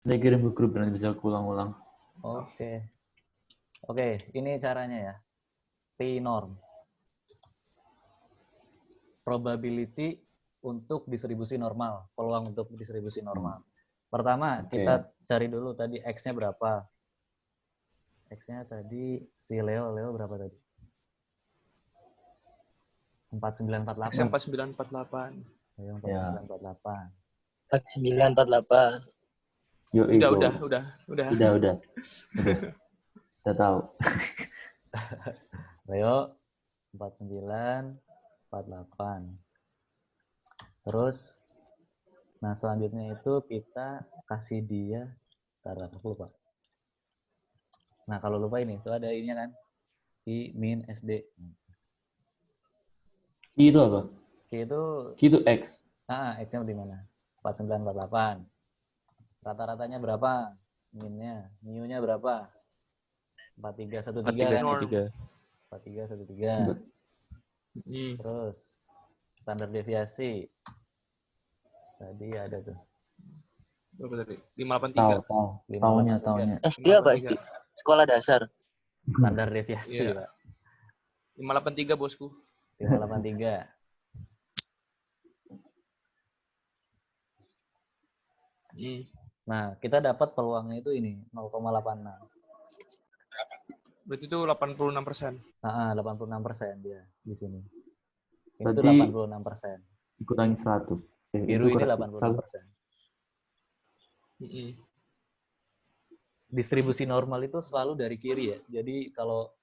Nanti kirim ke grup nanti bisa ulang-ulang. Oke, ini caranya ya. P-norm. Probability untuk distribusi normal, peluang untuk distribusi normal. Pertama, kita cari dulu tadi X-nya berapa. X-nya tadi si Leo berapa tadi? 4948. X-nya 4948. Leo 4948. 4948. Udah. Udah tahu. Leo 4948. Terus nah selanjutnya itu kita kasih dia aku lupa. Nah, kalau lupa ini itu ada ininya kan. Q min SD. Q itu apa? Q itu X. X-nya di mana? 4948. Rata-ratanya berapa? Minnya, mu-nya berapa? 4313 kan? 4313. Terus standar deviasi. Tadi ada tuh. Berapa tadi? 583. Tahunnya. SD apa SD? Sekolah dasar. Standar deviasi, Pak. 583, bosku. 583. Nah, kita dapat peluangnya itu ini 0,86. Berarti itu 86%. 86% dia di sini. Ini berarti tuh 86%. Dikurangi 100. Biru ini 86%. Distribusi normal itu selalu dari kiri ya. Jadi kalau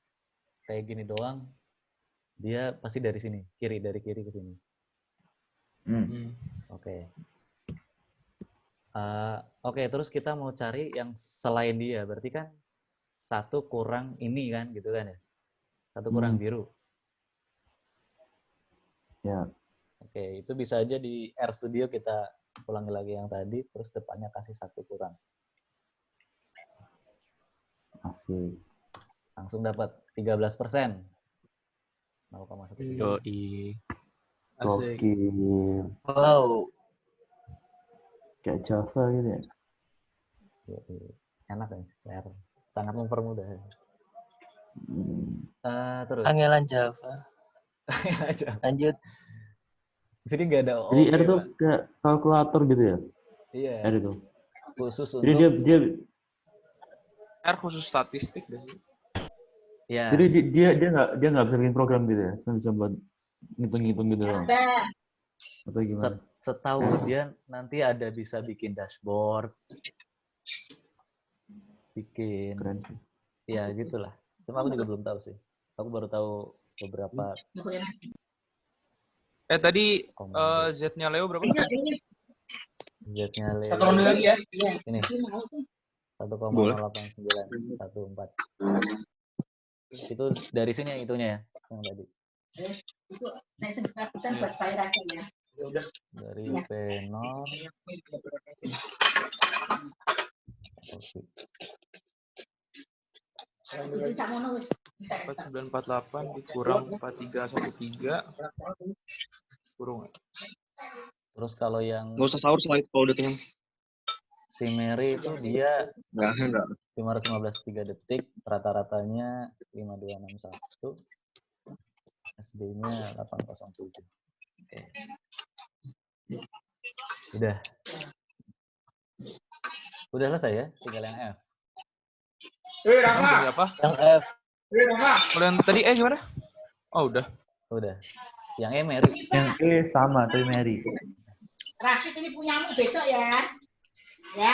kayak gini doang, dia pasti dari sini, dari kiri ke sini. Oke. Oke, terus kita mau cari yang selain dia. Berarti kan 1 kurang ini kan, gitu kan ya? 1 kurang biru. Ya. Oke, itu bisa aja di RStudio kita ulangi lagi yang tadi, terus depannya kasih 1 kurang. Asik. Langsung dapat 13%. 0,1. Yoi. Gokil. Wow. Kayak Java gitu ya. Enak ya, sangat mempermudah. Terus. Angelan Java. Lanjut. Di sini nggak ada Jadi R itu kayak kalkulator gitu ya? Iya. R itu. Khusus jadi untuk. dia R khusus statistik deh. Ya. Jadi dia nggak bisa bikin program gitu ya? Cuma bisa buat ngitung-ngitung gitu doang. Atau gimana? Setahu dia nanti ada bisa bikin dashboard, bikin. Keren sih. Ya gitulah. Cuma aku juga belum tahu sih. Aku baru tahu beberapa. Tadi Z-nya Leo berapa? Z-nya Leo. Satu ronde lagi ya? Ini. 1,08914. Itu dari sini yang itunya ya, yang tadi. Dari P0. 4948 dikurang 4313 kurung. Terus kalau yang nggak usah sahur setelah itu kalau udah kenyang. Si Mary itu dia enggak. 515 3 detik, rata-ratanya 5261, SD-nya 807. Oke. Udah selesai ya, tinggal yang F. Rama. Apa? Yang F. Rama. Kalau yang tadi gimana? Oh, udah. Yang E Mary. Yang E sama, tapi Mary. Rakit ini punyamu besok ya. Ya.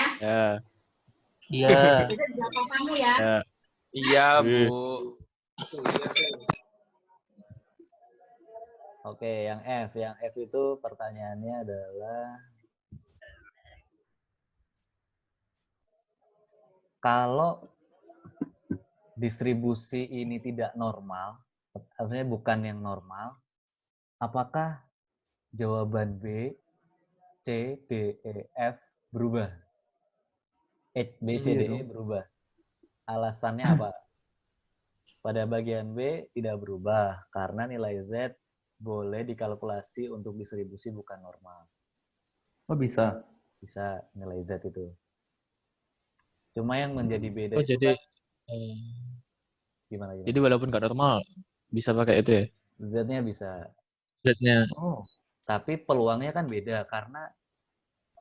Iya. Kamu ya. Iya, Bu. Oke, yang F. Yang F itu pertanyaannya adalah kalau distribusi ini tidak normal, artinya bukan yang normal, apakah jawaban B, C, D, E, F berubah? B, C, D, E berubah. Alasannya apa? Pada bagian B tidak berubah karena nilai Z boleh dikalkulasi untuk distribusi bukan normal. Oh bisa? Bisa nilai Z itu. Cuma yang menjadi beda Oh, itu jadi kan gimana? jadi walaupun nggak normal bisa pakai itu ya. Z-nya bisa, Z-nya. Oh, tapi peluangnya kan beda karena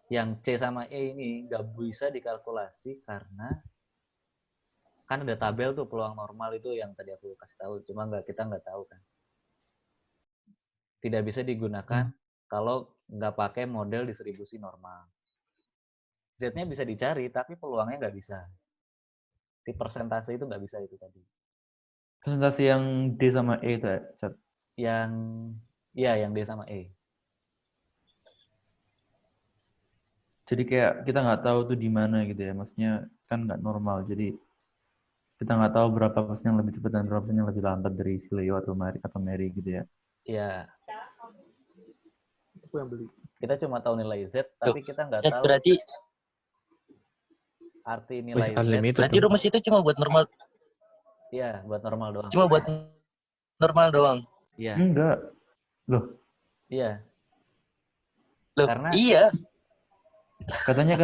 yang C sama E ini nggak bisa dikalkulasi karena kan ada tabel tuh peluang normal itu yang tadi aku kasih tahu, cuma kita nggak tahu kan. Tidak bisa digunakan kalau nggak pakai model distribusi normal. Z-nya bisa dicari, tapi peluangnya nggak bisa. Si persentase itu nggak bisa itu tadi. presentasi yang D sama E itu ya, Chat. Yang D sama E. Jadi kayak kita nggak tahu tuh di mana gitu ya. Maksudnya kan nggak normal. Jadi kita nggak tahu berapa persen yang lebih cepat dan berapa persen yang lebih lambat dari si Leo atau Mary gitu ya. Ya, Aku yang beli. kita cuma tahu nilai Z, tapi kita nggak tahu Berarti arti nilai Z. Unlimited berarti dong. rumus itu cuma buat normal, Iya, buat normal doang. cuma buat normal doang. Iya, Enggak. Loh, iya. Loh, Karena- iya. katanya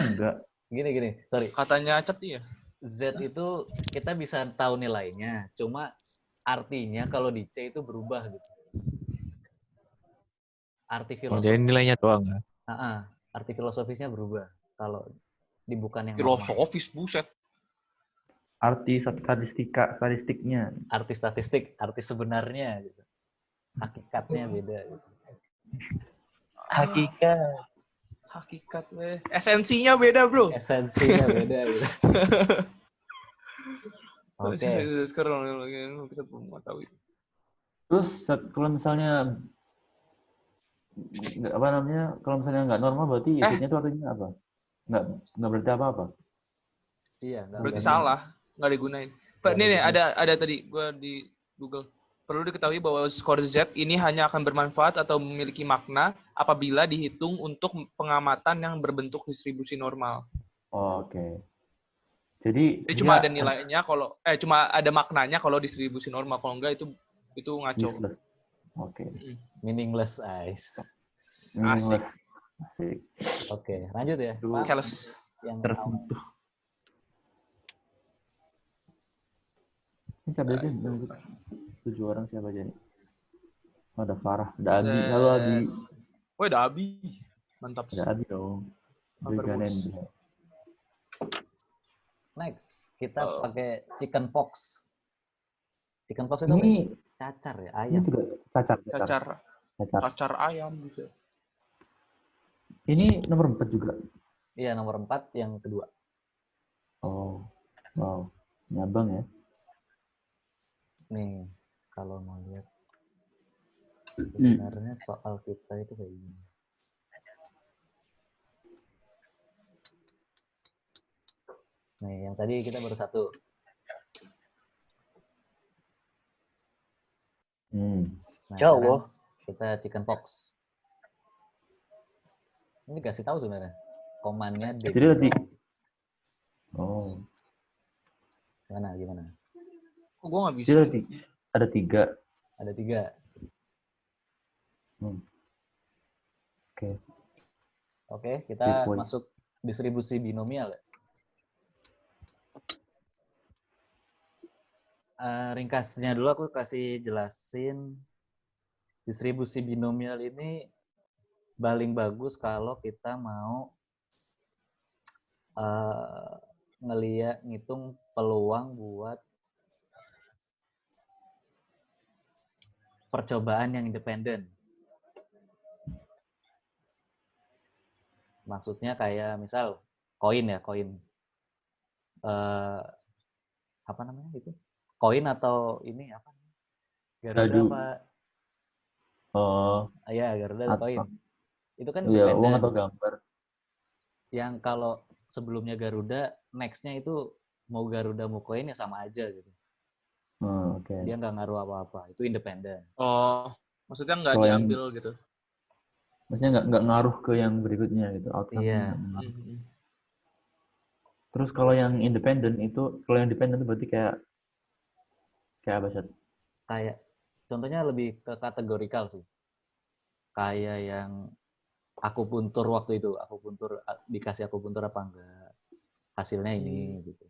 enggak. Gini, sorry. Katanya Acet iya. Z itu kita bisa tahu nilainya, cuma artinya kalau di C itu berubah gitu. Arti Oh, jadi filosofis, nilainya doang ya. arti filosofisnya berubah kalau di bukan yang normal. Filosofis buset. Arti statistiknya. Arti statistik, arti sebenarnya gitu. Hakikatnya beda gitu. Hakikat weh. Esensinya beda, Bro. Esensinya beda gitu. Oke. Sekarang kita belum mengetahui. Terus kalau misalnya apa namanya? Kalau misalnya nggak normal berarti Z-nya itu artinya apa? Nggak berarti apa-apa. Iya, nggak Berarti berani. salah, nggak digunain. Pak, Nggak nih digunain. ada tadi gue di Google. Perlu diketahui bahwa skor Z ini hanya akan bermanfaat atau memiliki makna apabila dihitung untuk pengamatan yang berbentuk distribusi normal. Oh, oke. Jadi Cuma ada nilainya kalau cuma ada maknanya kalau distribusi normal, kalau enggak itu ngaco. useless. Oke. Meaningless eyes. Meaningless. Asik. Oke, lanjut ya. Aduh. Pak, Careless. yang Tersentuh. Ini siapa sih? 7 orang siapa aja nih? Oh, ada Farah, ada Abi. Halo Abi. Wah, ada Abi. Mantap. Ada Abi dong. Mampir, Veganen bos. dia. next, kita pakai chicken pox. Chicken pox itu apa? Ini Cacar ya, ini ayam. juga cacar. Cacar ayam gitu. Ini nomor 4 juga. Iya, nomor 4 yang kedua. Oh. Wow. Nyabang ya. Nih, kalau mau lihat sebenarnya soal kita itu kayak gini. Nih, yang tadi kita baru satu. Nah, Ya Allah. sekarang kita chicken pox. Ini kasih tahu sebenarnya. Komannya D. Jadi tadi. Oh. Gimana? Kok gue nggak bisa? Jadi ada 3. Ada 3. Oke. Oke, kita Bitcoin. masuk distribusi binomial ya. Ringkasnya dulu aku kasih jelasin distribusi binomial ini paling bagus kalau kita mau ngitung peluang buat percobaan yang independen. Maksudnya kayak misal koin. Apa namanya gitu? Koin atau ini apa? Garuda Gaduh. apa? Oh. Ya, Garuda atau koin. Itu kan Iya, uang independen. atau gambar. Yang kalau sebelumnya Garuda, next-nya itu mau Garuda mau koin ya sama aja gitu. Oke. Dia nggak ngaruh apa-apa. Itu independen. Oh, maksudnya nggak Kalau yang- diambil gitu. Maksudnya nggak ngaruh ke yang berikutnya gitu. Outcome-nya Iya. nggak ngaruh. Terus kalau yang independen itu berarti kayak apa sih? Kayak contohnya lebih ke kategorikal sih. Kayak yang akupuntur waktu itu, dikasih akupuntur apa enggak? hasilnya ini gitu.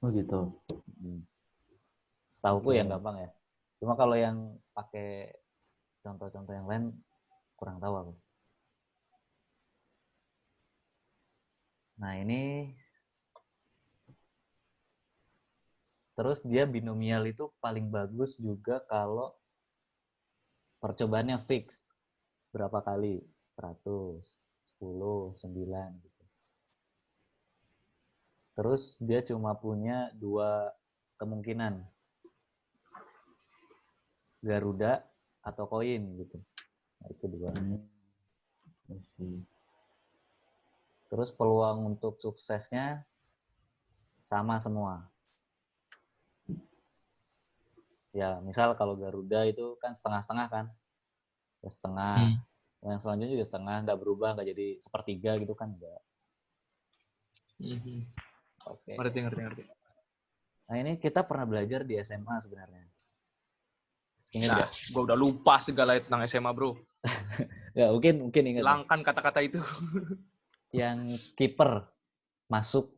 Oh gitu. Setahuku Oke. yang gampang ya. Cuma kalau yang pakai contoh-contoh yang lain kurang tahu aku. Nah, ini terus dia binomial itu paling bagus juga kalau percobaannya fix. Berapa kali? 100, 10, 9 gitu. Terus dia cuma punya 2 kemungkinan. Garuda atau koin gitu. Nah, itu 2. I see. Terus peluang untuk suksesnya sama semua. Ya, misal kalau Garuda itu kan setengah-setengah kan. Ya, setengah. Yang selanjutnya juga setengah, nggak berubah, nggak jadi sepertiga gitu kan. Enggak. Oke. Ngerti. Nah, ini kita pernah belajar di SMA sebenarnya. Ingat Nah, nggak? gue udah lupa segala tentang SMA, bro. Ya, mungkin ingat. Hilangkan kata-kata itu. Yang kiper masuk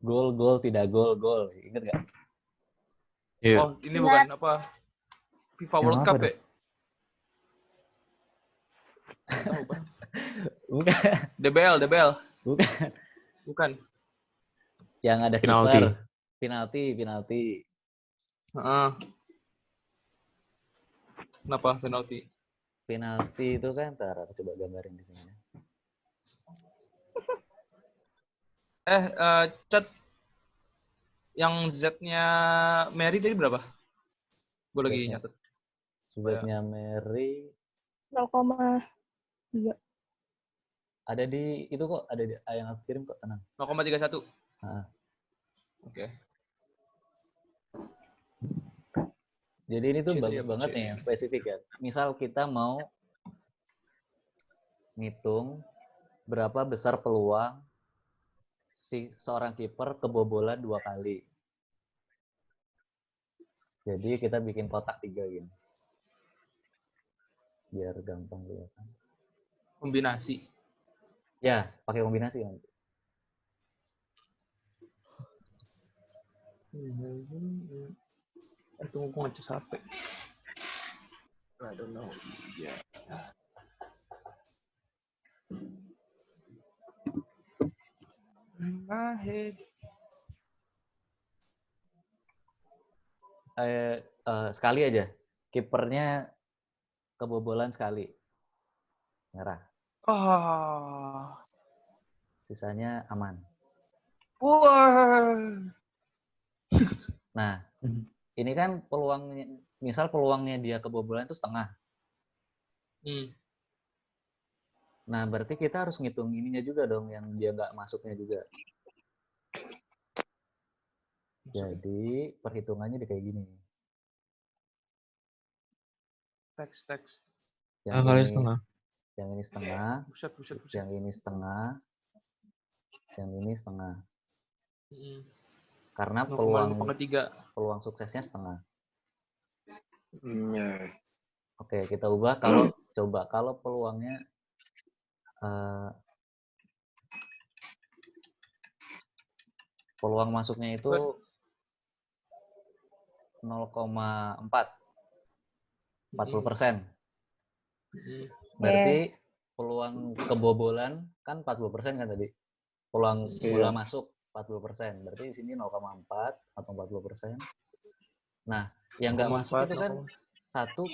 gol tidak gol. Ingat nggak? Iya. Oh, ini bukan apa? FIFA Yang World apa Cup dong? ya? Nggak tahu, Bang. Bukan. DBL. Bukan. Bukan. Yang ada Penalti. kiper. Penalti. Heeh. Kenapa penalti? Penalti itu kan, ntar aku coba gambarin di sini. Chat yang Z-nya Mary tadi berapa? Gue lagi Z-nya. nyatet. Z-nya Mary 0,3. ada di itu kok, ada di yang aku kirim kok, tenang. 0,31. Oke. Jadi ini tuh C bagus tadi apa, banget C? nih yang spesifik ya. Misal kita mau ngitung berapa besar peluang si seorang kiper kebobolan 2 kali. Jadi kita bikin kotak 3 gini. Biar gampang kelihatan. Kombinasi. Ya, pakai kombinasi nanti. Tunggu gue ngecas HP. I don't know. Yeah. My head. Sekali aja. Kipernya kebobolan sekali. Merah. Sisanya aman. Wah. Nah, ini kan peluangnya, misal peluangnya dia kebobolan itu setengah. Nah, berarti kita harus ngitung ininya juga dong, yang dia nggak masuknya juga. Jadi, perhitungannya kayak gini. Teks. Yang Kali ini, setengah. yang ini setengah. Buset. Yang ini setengah. Yang ini setengah. Karena peluang suksesnya setengah. Oke, kita ubah kalau peluangnya peluang masuknya itu 0,4. 40%. Berarti peluang kebobolan kan 40% kan tadi. Peluang bola masuk 40%. Berarti di sini 0,4 atau 40%. Nah, yang nggak masuk itu kan 1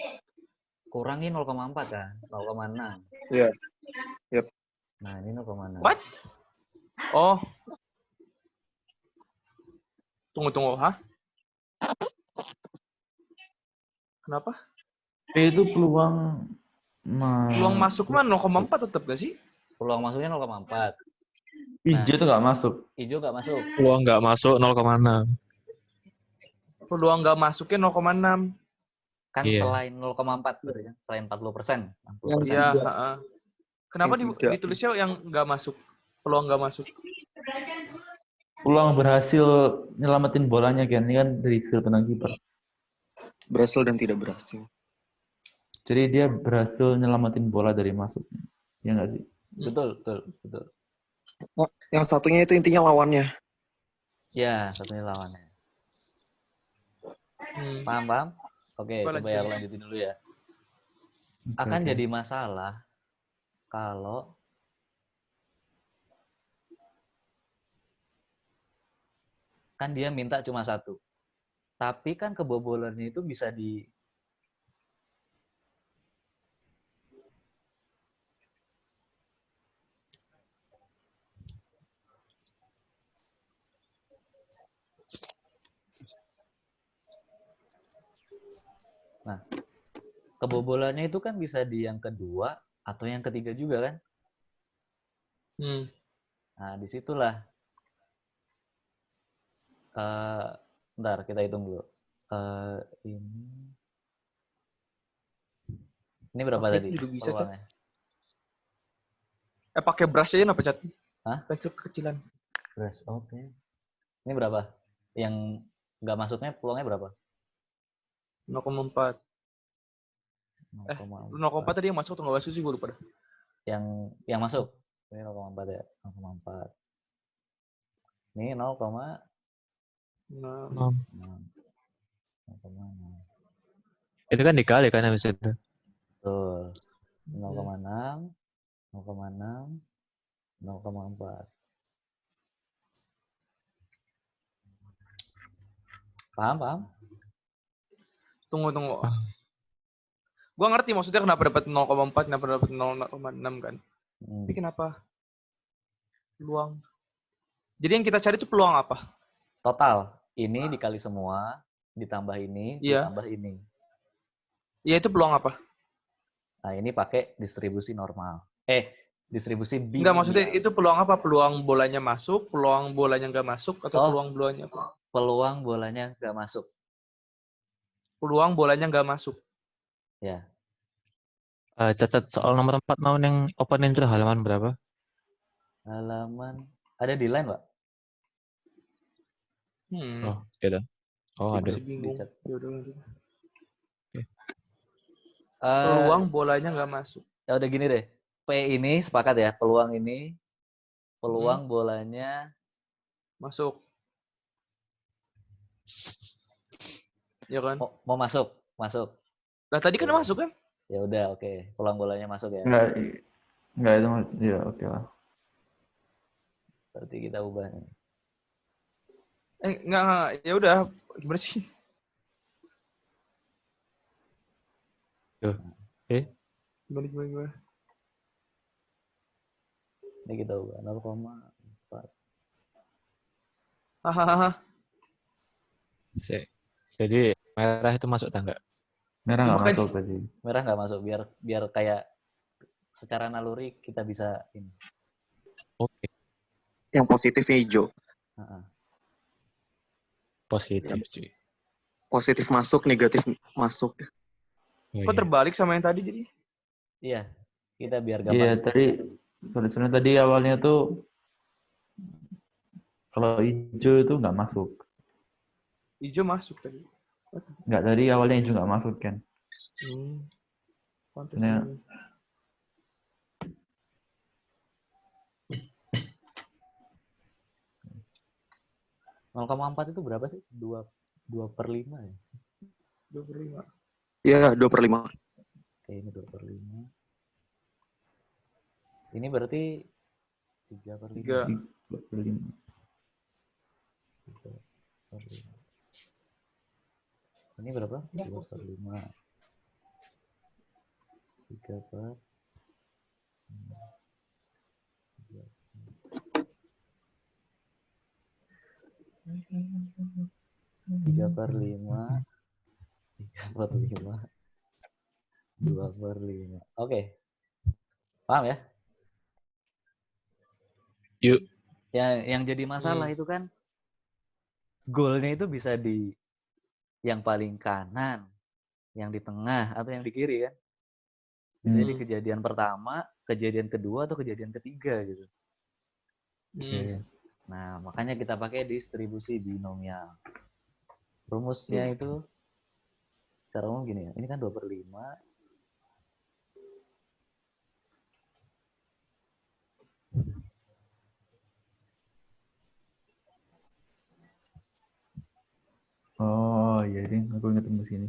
kurangi 0,4 kan, 0,6. Iya. Yep. Nah, ini 0,6. What? Oh. Tunggu, hah? Kenapa? Itu peluang masuk mah 0,4 tetap gak sih? Peluang masuknya 0,4. Hijau tuh nggak masuk. Hijau nggak masuk. Peluang nggak masuk 0,6. Peluang nggak masuknya 0,6. Kan selain 0,4 berarti kan? Selain 40%. 60%. Iya, Kenapa ditulisnya yang nggak masuk? Peluang nggak masuk. Peluang berhasil nyelamatin bolanya kan, ini kan dari skill penang kiper. Berhasil dan tidak berhasil. Jadi dia berhasil nyelamatin bola dari masuknya. Ya nggak sih? Betul. Oh, yang satunya itu intinya lawannya. Ya, satunya lawannya. Hmm. Paham? Oke, Coba coba ya lanjutin. lanjutin dulu ya. Oke, Akan oke. jadi masalah kalau kan dia minta cuma satu. Tapi kan kebobolannya itu bisa di Nah, kebobolannya itu kan bisa di yang kedua atau yang ketiga juga kan? Hmm. Nah, disitulah. Bentar, kita hitung dulu. Ini berapa Pakai tadi itu juga bisa, Cat. peluangnya? Pakai brush aja kenapa, Cat? Hah? Pensil kekecilan. Beras, oke. Ini berapa? Yang nggak masuknya peluangnya berapa? 0,4. 0,4. 0,4 tadi yang masuk atau nggak masuk sih gue lupa dah. Yang masuk. Ini 0,4 ya. 0,4. Ini 0,6. Nah, 0,6. Itu kan dikali kan habis itu. Betul. 0,6, 0,6, 0,4. Paham? tunggu. Ah. Gua ngerti maksudnya kenapa dapat 0,4, kenapa dapat 0,6 kan. Tapi kenapa peluang? Jadi yang kita cari itu peluang apa? Total. Ini dikali semua, ditambah ini, Iya. ditambah ini. Iya, itu peluang apa? Nah, ini pakai distribusi normal. Distribusi Enggak, binomial. maksudnya itu peluang apa? Peluang bolanya masuk, peluang bolanya nggak masuk, atau peluang bolanya apa? Peluang bolanya nggak masuk. Peluang bolanya nggak masuk. Ya. Catat soal nomor 4 mau yang opening itu halaman berapa? Halaman. Ada di line, Pak? Oh, gitu. Oh, ada. Masih bingung. Dicat. Yaudah. Eh, Peluang bolanya nggak masuk. Ya udah gini deh. P ini sepakat ya, peluang ini. Peluang bolanya Masuk. Ya kan? mau masuk. Nah, tadi kan Oke. masuk kan? Ya udah, oke. Peluang bolanya masuk ya. Enggak itu, ya oke lah. Berarti kita ubah nih. Enggak. Ya udah, gimana sih? Tuh. Gimana? Ini kita ubah 0,4. Hahaha. Jadi merah itu masuk tangga. Merah nggak Makanya- masuk tadi. Merah nggak masuk, biar kayak secara naluri kita bisa ini. Oke, Yang positifnya hijau. positif cuy. Positif masuk, negatif masuk. Oh, Kok iya. terbalik sama yang tadi jadi? Iya, kita biar Iya, gampang. tadi tulisannya tadi awalnya tuh kalau hijau itu nggak masuk. Hijau masuk tadi. Nggak, tadi awalnya hijau nggak masuk kan. Pantes Ini- ini. Nol 0,4 itu berapa sih? 2/5 ya? 25. Iya, 2/5. Oke, ini 2/5. Ini berarti 3/5. 3/5. 3/5. Ini berapa? 2/5. 3/5. 3/5. 2/5. Oke. Paham ya? Yuk. Yang jadi masalah itu kan goalnya itu bisa di yang paling kanan, yang di tengah, atau yang di kiri kan. Bisa jadi kejadian pertama, kejadian kedua, atau kejadian ketiga gitu. Nah, makanya kita pakai distribusi binomial. Rumusnya itu secara umum gini ya. Ini kan 2/5. Aku ingat tembus ini.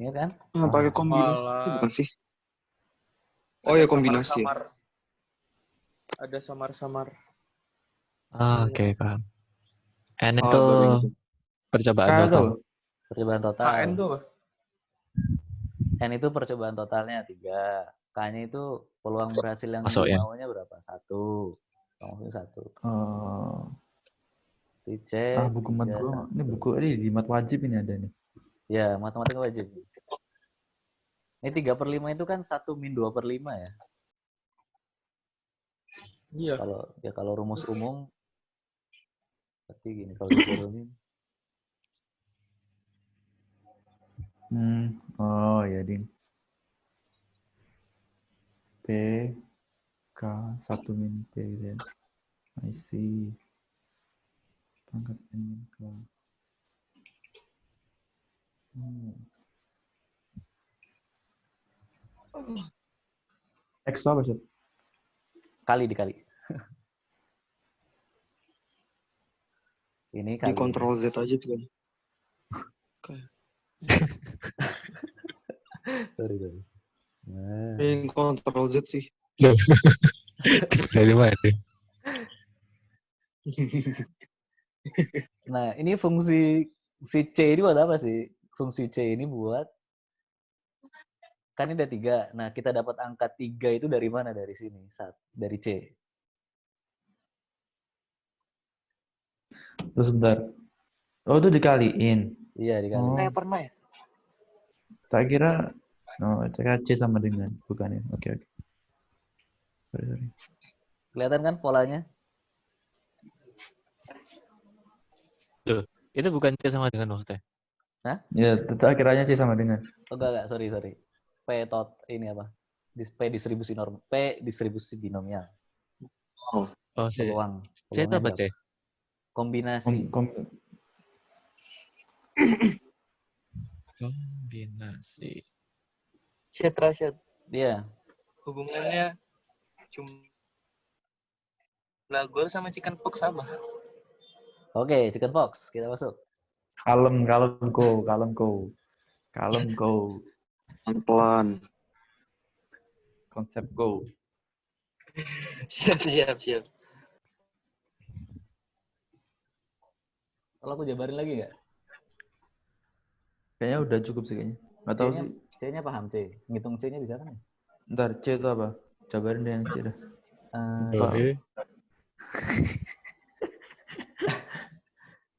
Ingat kan? Pakai kombinasi Malah bukan sih? Oh ya, ada kombinasi. samar-samar. Ada samar-samar. Oke, paham. N Ah, itu baru ingat. percobaan K total. tuh. Percobaan total. KN tuh apa? N itu percobaan totalnya 3. K-nya itu peluang berhasil yang Masuk ya. maunya berapa? 1. Langsung 1. Oh. Di C, Buku mat 3, gua. 1. Ini buku ini di mat wajib ini ada nih. Ya, matematika wajib. Ini 3/5 itu kan 1 min 2/5 ya. Iya. Kalau rumus umum berarti gini kalau diturunin. Oh ya, ding. P K 1 min P gitu ya. I see. Pangkat N min K. X itu apa sih? Kali dikali. Ini Di kali. Ctrl Z aja tuh. Sorry. Nah, Yang Ctrl Z sih. Dari mana? nah, ini fungsi si C ini buat apa sih? Fungsi C ini buat kan ini ada 3. Nah, kita dapat angka 3 itu dari mana? Dari sini. Dari C. Terus bentar. Oh, itu dikaliin. Iya, dikali. Oh. Pernah ya? Saya kira C sama dengan, bukan ya? Oke. Sorry. Kelihatan kan polanya? Tuh, itu bukan C sama dengan maksudnya. Ya, tetap akhirnya C sama dengan. Oh, enggak, sorry. P ini apa? P distribusi binomial. Oh, C. Peluang. C itu apa, C? Kombinasi. Kombinasi. Syed Rashid. Iya. Hubungannya jumlah gol sama chicken pox sama. Oke, chicken pox. Kita masuk. Kalem go. Pelan-pelan. Konsep go. Siap. Kalau aku jabarin lagi nggak? Kayaknya udah cukup sih kayaknya. Nggak tahu sih. C-nya paham C. Ngitung C-nya bisa kan? Ntar C itu apa? Jabarin deh yang C dah. Oke.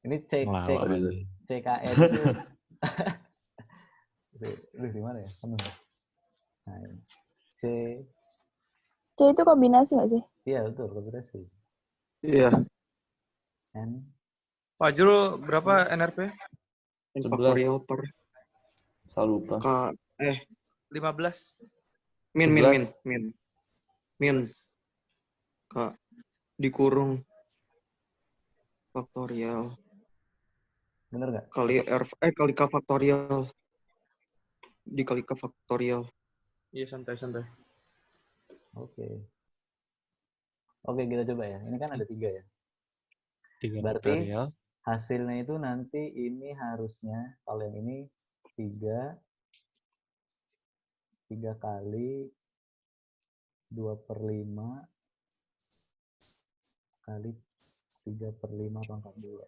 Ini CKN itu. Di mana ya? Nah, C itu kombinasi nggak sih? Iya, betul, kombinasi. Iya. N Fajrul berapa NRP? Faktorial per Selalu lupa. K 15. min K dikurung faktorial bener nggak? kali kali K faktorial dikali K faktorial. Iya, santai. Oke, kita coba ya. Ini kan ada 3 ya. 3 Berarti faktorial. hasilnya itu nanti ini harusnya, kalau yang ini 3 kali 2/5 kali 3/5 pangkat 2.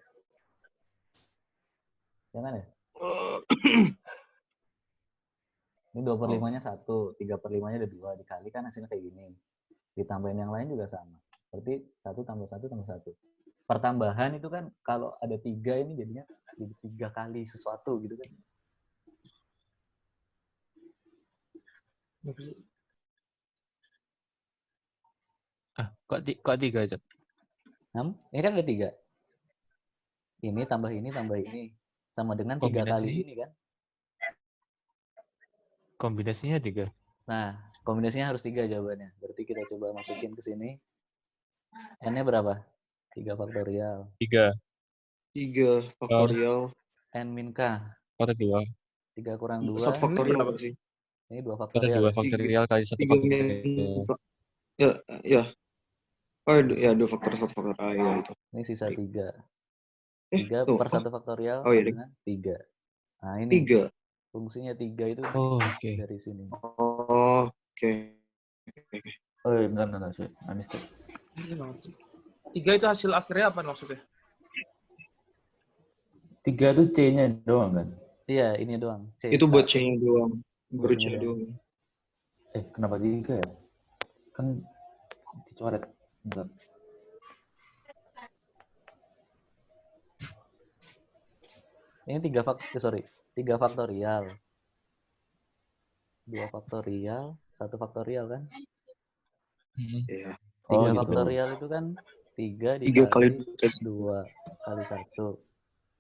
Jangan ya? Ini 2/5-nya 1, 3/5-nya ada 2, dikali kan hasilnya kayak gini. Ditambahin yang lain juga sama. Berarti 1 tambah 1 tambah 1. Pertambahan itu kan kalau ada 3 ini jadinya jadi 3 kali sesuatu gitu kan. Kok 3 aja? Ini kan ada 3. Ini tambah ini sama dengan 3 kali ini kan. Kombinasinya 3. Nah, kombinasinya harus 3 jawabannya. Berarti kita coba masukin ke sini. N-nya berapa? 3 faktorial. 3 faktorial. N min K. Kota 2. 3 kurang 2. 1 faktorial apa sih? Ini 2 Kota 2 faktorial. faktorial kali 1 3 faktorial. Ya. Oh ya 2 faktorial 1 faktorial ya itu. Ini sisa 3. 3 tuh. per 1 faktorial Oh, iya, deh. dengan 3. Nah, ini 3. fungsinya 3 itu Oh, oke. dari sini. Oh, oke. Oh iya, bentar, sorry. I missed it. 3 itu hasil akhirnya apa maksudnya? 3 itu C-nya doang kan? Iya, ini doang. C, Itu K. buat C-nya doang. Buat Baru C-nya C doang. Kenapa 3 ya? Kan dicoret. Bentar. Ini 3 faktorial. 2 faktorial, 1 faktorial kan? Iya. 3 gitu. faktorial itu kan 3 3 kali dikali 2 kali 1.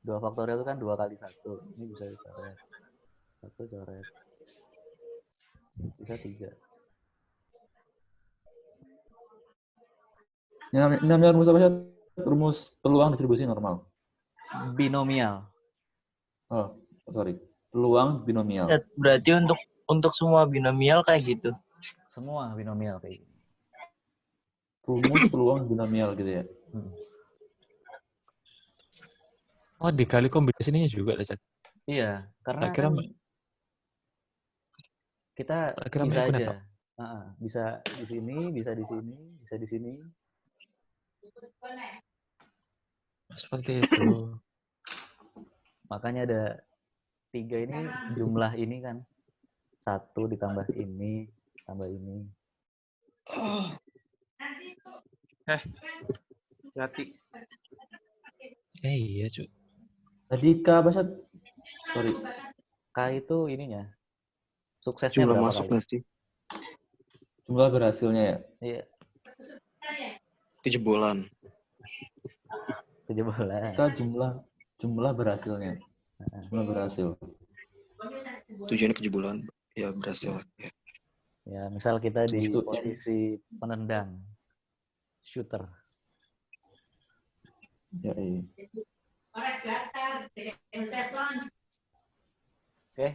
2 faktorial itu kan 2 kali 1. Ini bisa dicoret. 1 coret. Bisa 3. Ini namanya rumus apa sih? Rumus peluang distribusi normal. Binomial. Oh, sorry. Peluang binomial. Berarti untuk semua binomial kayak gitu. Semua binomial kayak gini. Rumus peluang binomial gitu ya. Oh, dikali kombinasinya juga, Chat. Iya, karena Tak kira, kan kita tak kira bisa main aja. Kuneto. Bisa di sini, bisa di sini, bisa di sini. Seperti itu. Makanya ada 3 ini jumlah ini kan. 1 ditambah ini, tambah ini. Hati. Iya, cu. Tadi K apa sih? Sorry. K itu ininya. Suksesnya Jumlah berapa masuk kali? nggak sih? Jumlah berhasilnya ya. Iya, Kejebolan. kejebolan. K jumlah berhasilnya. Jumlah berhasil. Tujuannya kejebolan. Ya, berhasil. Ya. Ya, misal kita di Itu posisi penendang. Shooter. Ya, iya. Oke,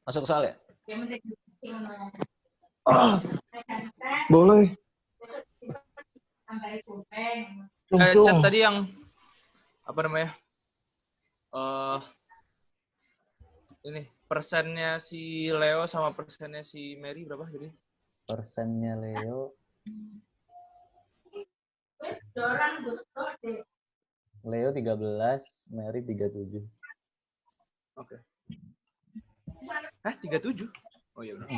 masuk ke soal ya? Boleh. Chat tadi yang apa namanya? Ini persennya si Leo sama persennya si Mary berapa jadi? Persennya Leo. Leo 13, Mary 37. Oke. 37? Oh iya benar.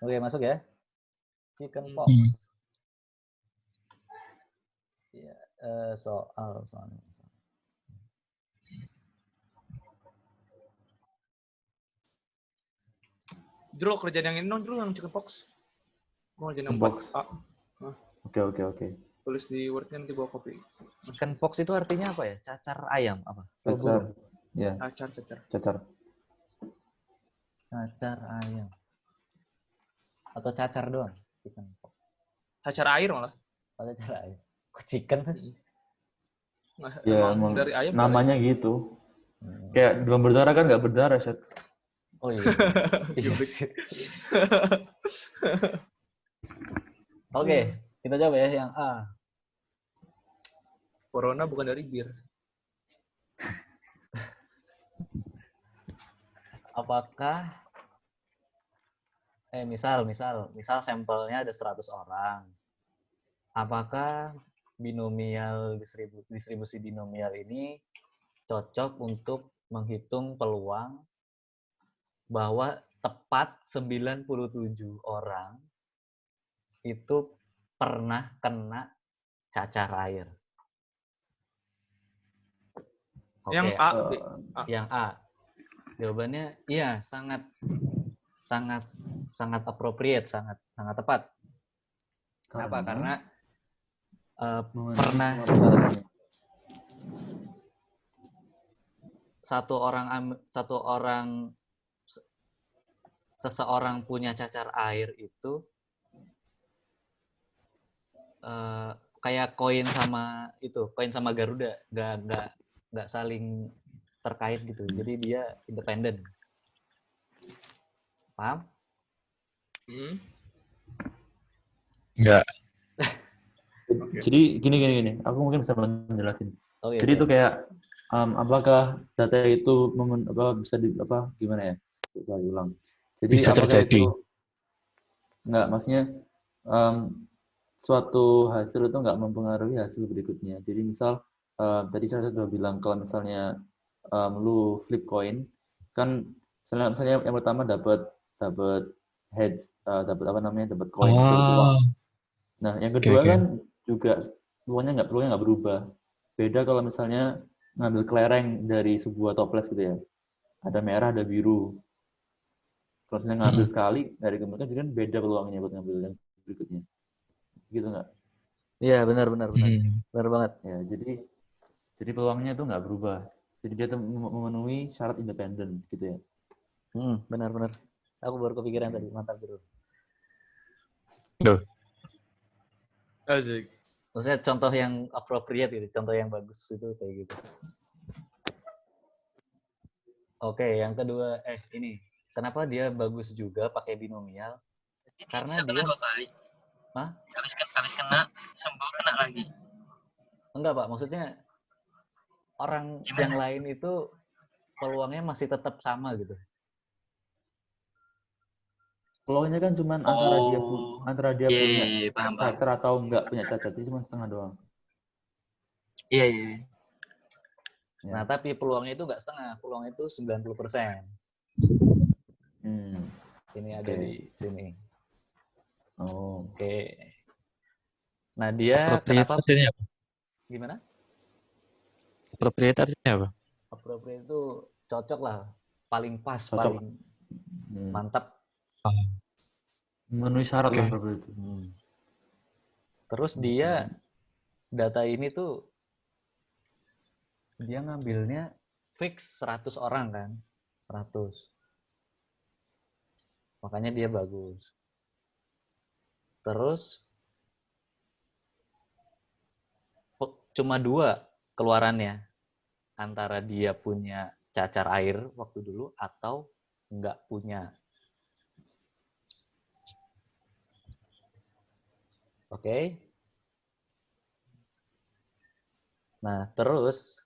Oke, masuk ya. Chicken pox. Ya, soalnya. Dro, kerjaan yang ini dong, Dro, yang chicken pox. Mau kerjaan yang Box. A. Oke. Tulis di Word-nya nanti bawa kopi. Chicken pox itu artinya apa ya? Cacar ayam apa? Cacar. Ya, Cacar. cacar. Cacar ayam. Atau cacar doang? Chicken pox. Cacar air malah. Oh, cacar ayam. Kok chicken? Ya, Emang dari ayam namanya gitu. Kayak demam berdarah kan nggak berdarah, Chat. Oh iya. Iya sih. Oke, kita coba ya yang A. Corona bukan dari bir. Apakah misal sampelnya ada 100 orang. Apakah binomial distribusi binomial ini cocok untuk menghitung peluang bahwa tepat 97 orang itu pernah kena cacar air? Oke, Yang A, B. Yang A. Jawabannya iya, sangat appropriate, sangat tepat. Kenapa? Karena pernah seseorang punya cacar air itu kayak koin sama Garuda, nggak saling terkait gitu. Jadi dia independen. Paham? Hmm. Enggak. Jadi gini. Aku mungkin bisa menjelasin. Oh iya. Jadi itu kayak apakah data itu bisa gimana ya? Saya ulang. Jadi Bisa apakah terjadi. itu enggak, maksudnya suatu hasil itu nggak mempengaruhi hasil berikutnya. Jadi misal tadi saya sudah bilang kalau misalnya lu flip coin kan misalnya yang pertama dapat heads, dapat dapat koin, dapat uang. Oh, Nah, yang oke kedua oke. kan juga peluangnya nggak berubah. Beda kalau misalnya ngambil kelereng dari sebuah toples gitu ya. Ada merah, ada biru. Kalau misalnya ngambil sekali dari kemudian jadi kan beda peluangnya buat ngambil yang berikutnya. Gitu nggak? Iya, benar. Hmm. Benar banget. Ya, jadi peluangnya itu nggak berubah. Jadi dia tuh memenuhi syarat independen gitu ya. Benar. Aku baru kepikiran tadi, mantap bro. Duh. Asik. Maksudnya contoh yang appropriate gitu, contoh yang bagus itu kayak gitu. Oke, yang kedua, ini. Kenapa dia bagus juga pakai binomial? Karena Bisa kena dia 2 kali. Hah? Habis kena, sembuh kena lagi. Enggak, Pak. Maksudnya orang yang lain itu peluangnya masih tetap sama gitu. Peluangnya kan cuma antara dia punya Iya, paham. cacar atau nggak punya cacar, itu cuma setengah doang. Iya. Ya. Nah, tapi peluangnya itu nggak setengah, peluangnya itu 90%. Ini ada di sini. Oh. Oke. Nah, dia Appropriate kenapa? artinya apa? Gimana? Appropriate artinya apa? Appropriate itu cocok lah, paling pas, Cocok. paling mantap. Memenuhi syarat lah Oke. itu. Terus dia data ini tuh dia ngambilnya fix 100 orang kan, 100. Makanya dia bagus. Terus cuma 2 keluarannya, antara dia punya cacar air waktu dulu atau nggak punya. Oke. Nah, terus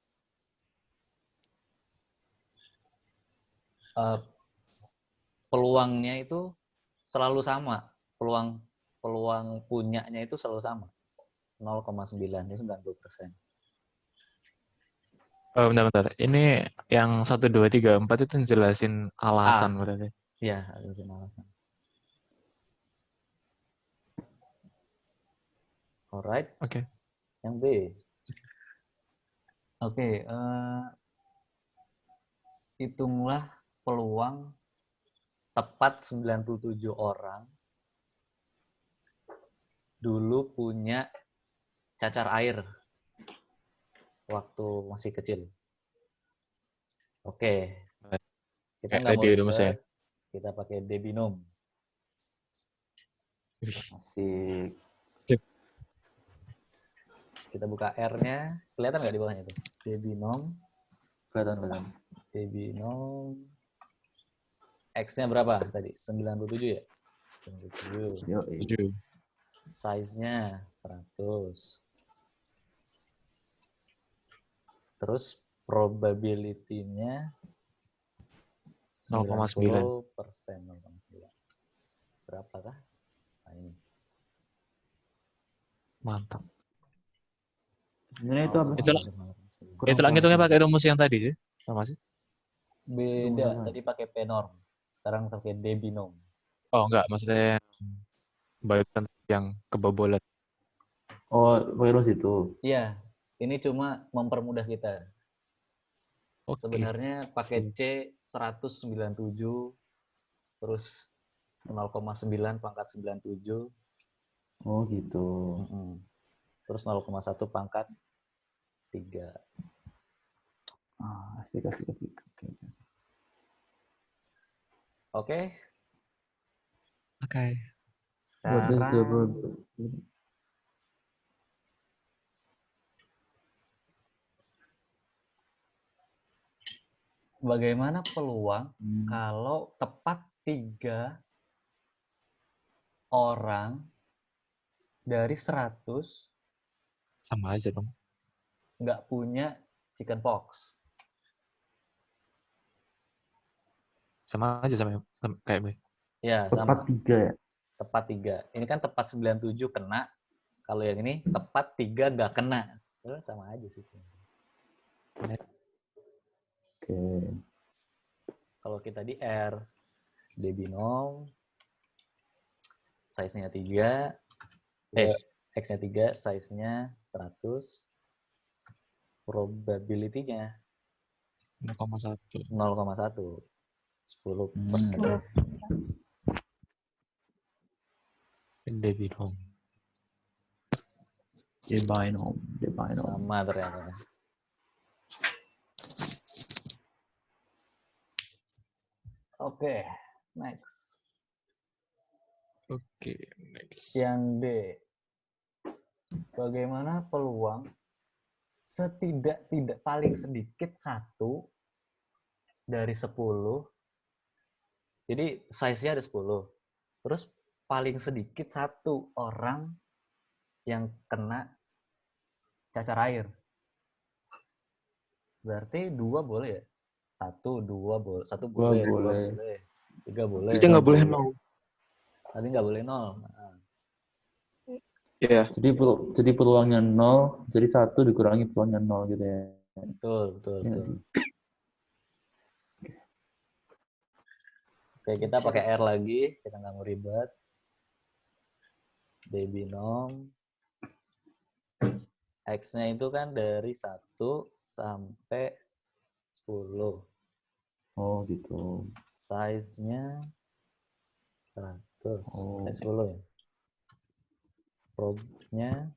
peluangnya itu selalu sama. Peluang punyanya itu selalu sama. 0,9, ya 90%. Oh, bentar. Ini yang 1, 2, 3, 4 itu jelasin alasan berarti. Iya, jelasin alasan. Alright. Oke. Yang B. Oke, hitunglah peluang tepat 97 orang dulu punya cacar air waktu masih kecil. Oke. Kita nggak mau ribet, kita pakai Debinom. Asik. Kita buka R-nya, kelihatan nggak di bawahnya itu? Debinom. Kelihatan. Debinom. X-nya berapa tadi? 97 ya? 97. Size-nya 100. Terus probability-nya 90%. 0,9. Berapakah? Nah, ini. Mantap. Sebenarnya itu apa sih? Itu ngitungnya pakai rumus yang tadi sih? Sama sih? Beda. Tadi pakai P-norm. Sekarang pakai Debinom. Oh, enggak. Maksudnya balikan yang kebobolan. Oh, pakai rumus itu. Iya. Ini cuma mempermudah kita. Okay. Sebenarnya pakai C 197 terus 0,9 pangkat 97. Oh gitu. Terus 0,1 pangkat 3. Asik. Oke. Sekarang Bagaimana peluang kalau tepat 3 orang dari 100 Sama aja dong. nggak punya chickenpox? Sama aja sama kayak gue. Ya, Tepat sama. 3 ya. Tepat 3. Ini kan tepat 97 kena. Kalau yang ini tepat 3 nggak kena. Sama aja sih. Oke. Kalau kita di R, D binom, size-nya 3, X-nya 3, size-nya 100, probability-nya 0,1. 0,1. 10%. Debinom. Debinom. Sama ternyata. Oke, next. Oke, next. Yang D. Bagaimana peluang tidak paling sedikit 1 dari 10. Jadi size-nya ada 10. Terus paling sedikit 1 orang yang kena cacar air. Berarti 2 boleh ya? 1, 2 boleh. 1 boleh, 2 boleh. 3 boleh. Berarti nggak boleh 0. Tadi nggak boleh 0. Nah. Iya. Jadi peluangnya 0, jadi 1 dikurangi peluangnya 0 gitu ya. Betul. Iya sih. Oke, kita pakai R lagi. Kita nggak mau ribet. D binom. X-nya itu kan dari 1 sampai 10. Oh gitu. Size-nya 100. Oh. 10 ya. Probe-nya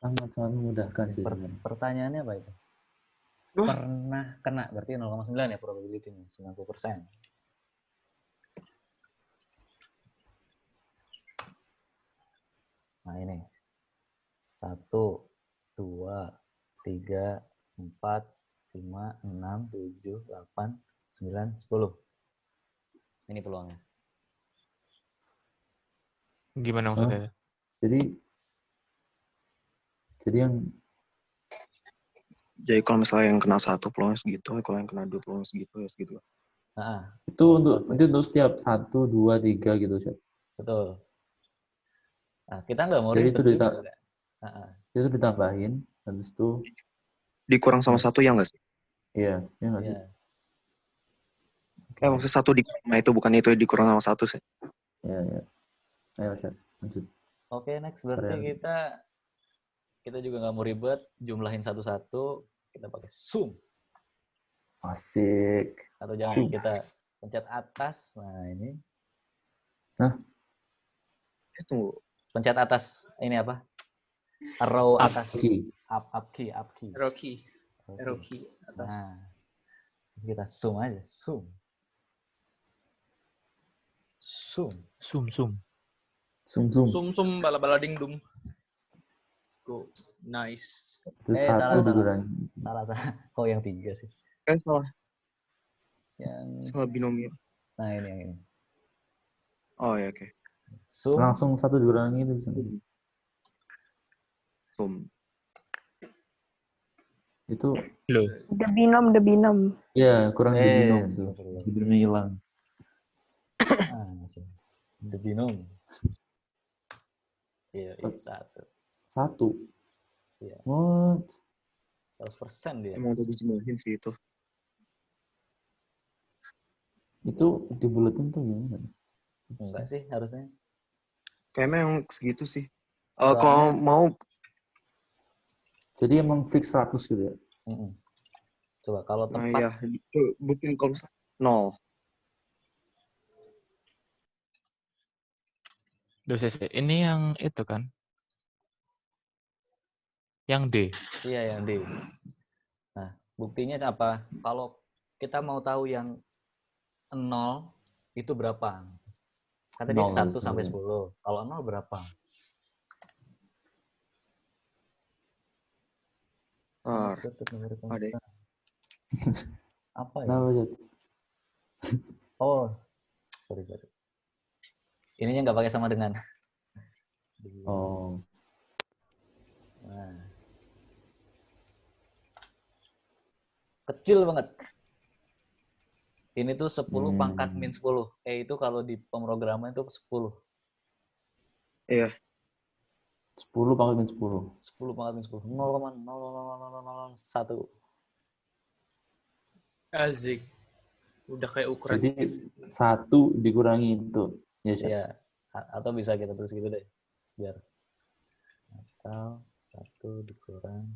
Sangat memudahkan sih. pertanyaannya apa itu? Pernah kena, berarti 0,9 ya probability-nya, 90%. Nah ini. 1, 2, 3, 4, 5, 6, 7, 8, 9, 10. Ini peluangnya. Gimana maksudnya? Jadi kalau misalnya yang kena 1 peluangnya segitu, kalau yang kena 2 peluangnya segitu ya segitu. Nah, itu untuk setiap 1, 2, 3 gitu, Chef. betul. Nah, kita nggak mau Jadi ribet itu juga. itu ditambahin, habis itu dikurang sama 1 ya nggak sih? Iya, ya nggak sih? Maksudnya 1 dikurang, nah itu bukan itu dikurang sama 1 sih. Iya. Ayo, Chef, lanjut. Oke, next. Berarti kita juga nggak mau ribet, jumlahin satu-satu, kita pakai Zoom. Asik. Atau jangan kita pencet atas. Nah, ini. Hah? Tunggu. Pencet atas, ini apa? Arrow atas. Up key. Arrow key atas. Nah, kita zoom aja. Zoom, bala-bala dingdum. Go. Nice. Itu 1 dikurangi. Salah. Kok yang 3 sih? Salah. Yang salah binomial. Nah, ini yang ini. Oh ya, oke. Langsung 1 dikurangi itu bisa. Itu the binom. Iya, kurang the binom tuh. Binomnya hilang. The binom. Iya, 1. Iya. What? 100% dia. Emang udah dijumlahin sih itu. Itu dibulatin tuh gimana? Enggak sih, harusnya. Kayaknya yang segitu sih. Kalau mau. Jadi emang fix 100 gitu ya? Coba kalau tepat. Nah ya, buktiin kalau 0. Ini yang itu kan? Yang D. Iya, yang D. Nah, buktinya apa? Kalau kita mau tahu yang 0 itu berapa? Kan tadi 1 sampai 10. Kalau 0 berapa? Apa ya? Kenapa, Jat? Oh, sorry. Ininya nggak pakai sama dengan. Oh. Nah, kecil banget. Ini tuh 10 pangkat min 10. Itu kalau di pemrograman itu 10. Iya. 10 pangkat min 10. 10 pangkat min 10. 0,00001. Asik. Udah kayak ukuran. Jadi 1 dikurangi itu. Ya, Syat? Iya. Atau bisa kita tulis gitu deh. Biar. Atau 1 dikurang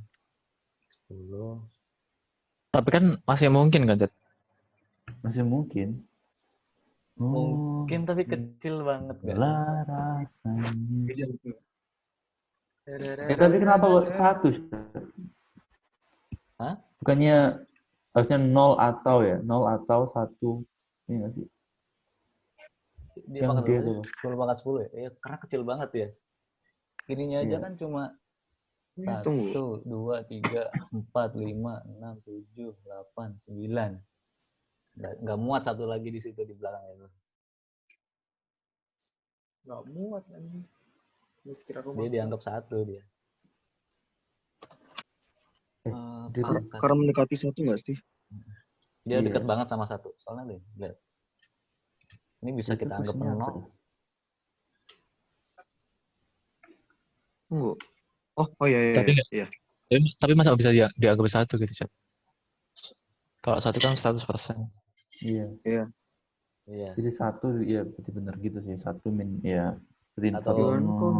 10. Tapi kan masih mungkin kan, Jat? Masih mungkin. Mungkin tapi kecil banget gak sih? Lah rasanya. Iya. Tapi kenapa kok 1? Hah? Bukannya harusnya 0 atau ya? 0 atau 1. Ini nggak sih? Dia Yang pangkat dia berapa tuh. sih? 10 pangkat 10 ya? Ya, karena kecil banget ya. Ininya aja Iya. kan cuma Tunggu. 1, 2, 3, 4, 5, 6, 7, 8, 9. Nggak muat satu lagi di situ di belakang itu. Nggak muat anjing. Mikir rumah. Dia dianggap 1 dia. Dia tuh Pangkat. Karena mendekati 1 nggak sih? Dia Iya. dekat banget sama 1. Soalnya lihat. Ini bisa dia tuh kita anggap posisinya apa 0. ya? Tunggu. Oh iya. Tapi nggak- Iya. Tapi masa bisa dianggap 1 gitu, Jat? Kalau 1 kan 100%. Iya. Iya. Iya. Jadi 1 ya berarti benar gitu sih. 1 min ya. Berarti Atau- 1 Gimana kalau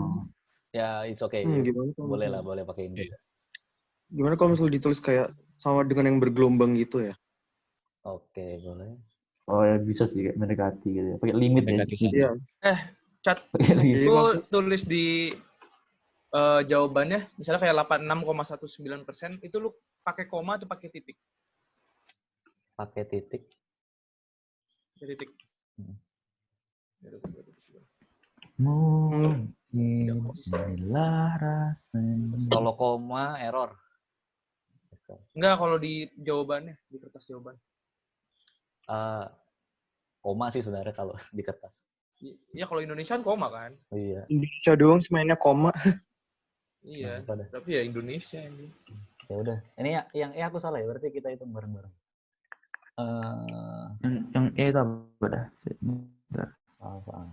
Ya, it's okay. gimana kalau Boleh misalnya- lah, boleh pakai ini. Iya. Gimana kalau misalnya ditulis kayak sama dengan yang bergelombang gitu ya? Oke, boleh. Oh ya bisa sih kayak mendekati gitu ya. Pakai limit ya. Mendekati 1. Iya. Cat, Pakai limit. Iya, lu maksud- tulis di jawabannya, misalnya kayak 86,19%, itu lu pakai koma atau pakai titik? Pakai titik. Pakai titik. Hmm. Mungkin inilah rasanya. Kalau koma error. Enggak, kalau di jawabannya, di kertas jawaban. Koma sih sebenarnya kalau di kertas. Iya, kalau Indonesia kan koma kan? Iya. Indonesia doang sih mainnya koma. Iya, Kenapa dah? tapi ya Indonesia ini. Ya udah. Ini yang aku salah ya. Berarti kita hitung bareng-bareng. Yang E itu apa dah? Bentar. Salah.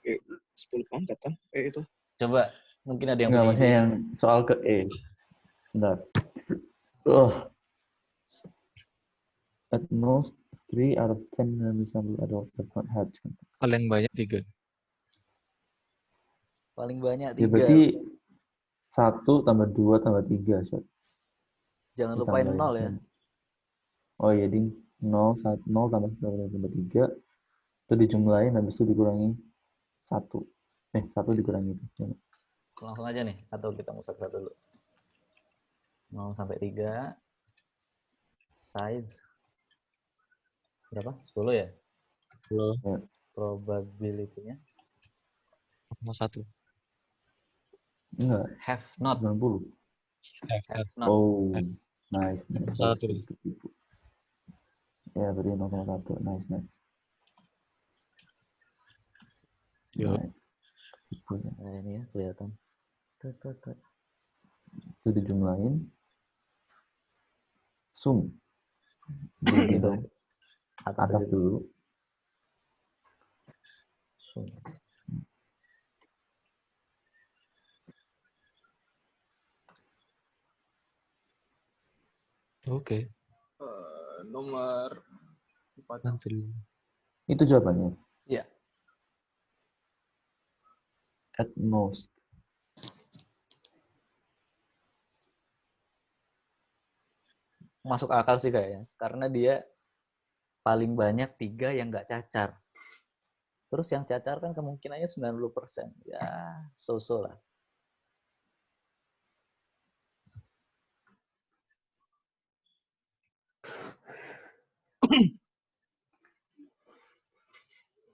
10 pangkat kan? Itu. Coba mungkin ada yang Enggak, punya maksudnya ide. yang soal ke E. Bentar. At most 3 out of 10 reasonable adults have not had children. Paling banyak 3. Paling banyak 3. Ya berarti 1 tambah 2 tambah 3. Shot. Jangan lupain 0 ya. Oh iya, ding. 0 tambah 1 tambah 3. Itu dijumlahin, habis itu dikurangi 1. 1 dikurangi itu. Langsung aja nih. Atau kita mau satu-satu dulu. 0 sampai 3. Size. Berapa? 10 ya? 10. Ya. Probability-nya. 1. Enggak, Have not. 90. Have not. Oh, nice. 1. Ya, berarti 0,1. Nice. Yo. Nice. Gitu ya. Nah, ini ya kelihatan. Tuh. Itu dijumlahin. Sum. Gitu. Atas aja. dulu. Sum. Oke. Nomor 4. Nanti. Itu jawabannya. Iya. At most. Masuk akal sih kayaknya. Karena dia paling banyak 3 yang nggak cacar. Terus yang cacar kan kemungkinannya 90%. Ya, so-so lah.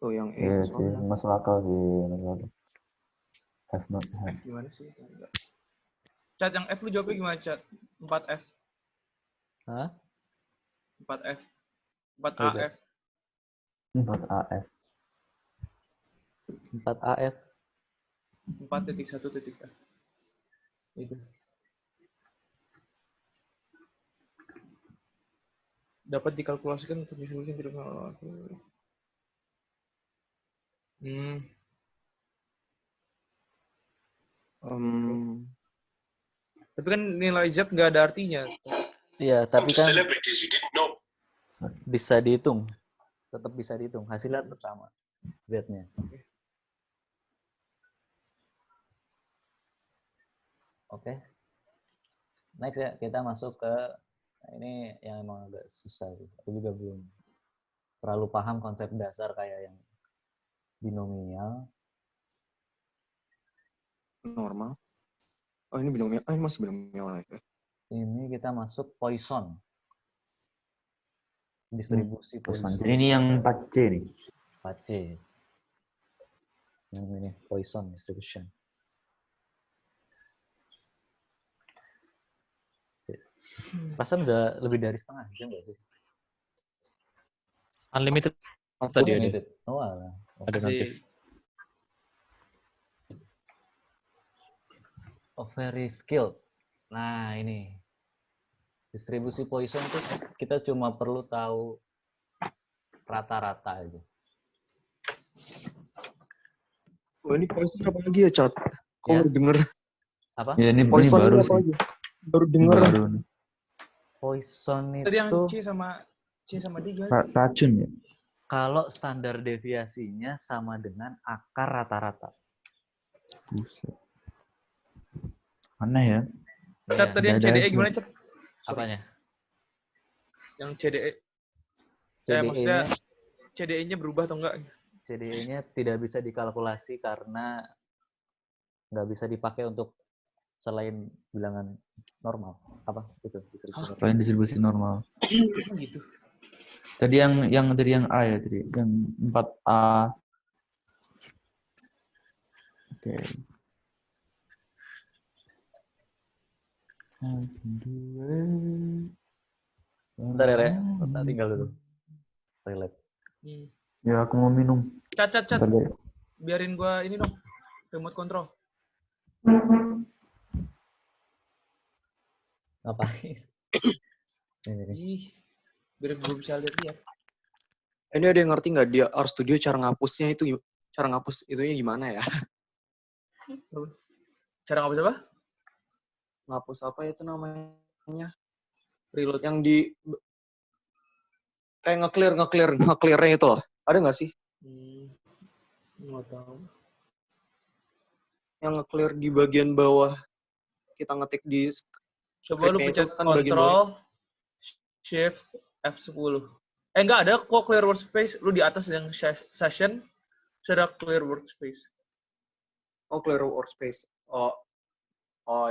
Oh yang E Iya itu sih, soalnya. masuk akal sih. Masuk akal. Have not had. Gimana sih? Enggak. Cat, yang F lu jawabnya gimana, Cat? 4F. Hah? 4F. 4 Oke. AF. 4AF. 4AF. 4.1.F. Itu. Dapat dikalkulasikan untuk distribusi tidak Tapi kan nilai Z nggak ada artinya. Iya, tapi kan bisa dihitung. Tetap bisa dihitung. Hasilnya tetap sama. Z-nya. Oke. Next ya, kita masuk ke ini yang emang agak susah. Aku juga belum terlalu paham konsep dasar kayak yang binomial. Normal. Oh, ini binomial. Ah, ini masih binomial ya. Ini kita masuk Poisson. Distribusi Poisson. Jadi ini yang 4C nih. 4C. Yang ini Poisson distribution. Perasaan udah lebih dari setengah jam nggak sih? Unlimited tadi ada. Unlimited. Oh, alah. Ada notif. Oh, very skilled. Nah, ini. Distribusi Poisson itu kita cuma perlu tahu rata-rata aja. Oh, ini Poisson apa lagi ya, Chat? Kok Ya. baru denger? Apa? Ya ini Poisson baru apa sih. lagi? Baru denger. Baru nih. Poisson Tadi yang itu C sama D gimana? Racun ya. kalau standar deviasinya sama dengan akar rata-rata. Buset. Aneh ya. Cat tadi yang Ada CDE aja. gimana, Cat? Apanya? Yang CDE. CDE-nya Maksudnya CDE-nya berubah atau enggak? CDE-nya tidak bisa dikalkulasi karena nggak bisa dipakai untuk selain bilangan normal. Apa itu? Selain distribusi normal. Gitu. Tadi yang dari yang A ya tadi, yang 4A. Oke. Bentar ya, Re. Bentar, tinggal dulu. Toilet. Ya aku mau minum. Cat. Bentar deh. Biarin gua ini dong. Remote control. Ngapain? Ini. Ih, biar gue bisa lihat. Ini ada yang ngerti nggak dia RStudio cara ngapusnya itu, cara ngapus itunya gimana ya? Cara ngapus apa? Ngapus apa itu namanya? Reload. Yang di kayak nge-clear-nya itu loh. Ada nggak sih? Nggak tahu. Yang nge-clear di bagian bawah kita ngetik di Coba lu script-nya pencet kan bagian bawah. Ctrl Shift F10. Enggak ada kok clear workspace. Lu di atas yang session sudah clear workspace. Oh, clear workspace. Oh